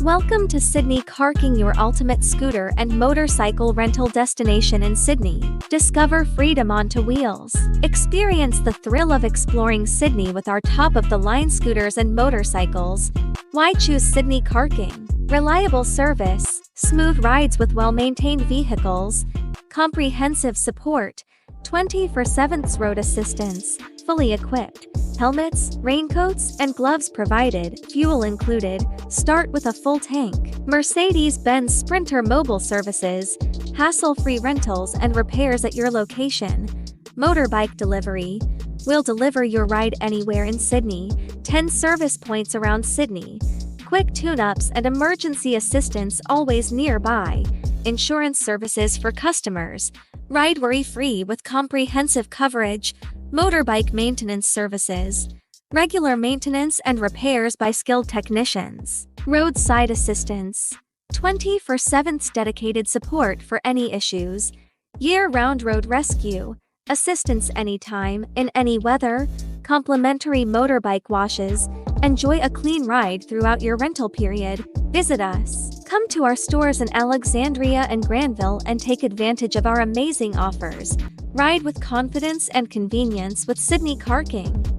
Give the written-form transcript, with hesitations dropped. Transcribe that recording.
Welcome to Sydney CarKing, your ultimate scooter and motorcycle rental destination in Sydney. Discover freedom onto wheels. Experience the thrill of exploring Sydney with our top-of-the-line scooters and motorcycles. Why choose Sydney CarKing? Reliable service, smooth rides with well-maintained vehicles, comprehensive support, 24/7 road assistance, fully equipped, helmets, raincoats, and gloves provided, fuel included, start with a full tank. Mercedes-Benz Sprinter Mobile Services, hassle-free rentals and repairs at your location. Motorbike delivery, we'll deliver your ride anywhere in Sydney, 10 service points around Sydney. Quick tune-ups and emergency assistance always nearby. Insurance services for customers. Ride worry-free with comprehensive coverage. Motorbike maintenance services. Regular maintenance and repairs by skilled technicians. Roadside assistance. 24/7 dedicated support for any issues. Year-round road rescue. Assistance anytime, in any weather. Complimentary motorbike washes. Enjoy a clean ride throughout your rental period. Visit us. Come to our stores in Alexandria and Granville and take advantage of our amazing offers. Ride with confidence and convenience with Sydney CarKing.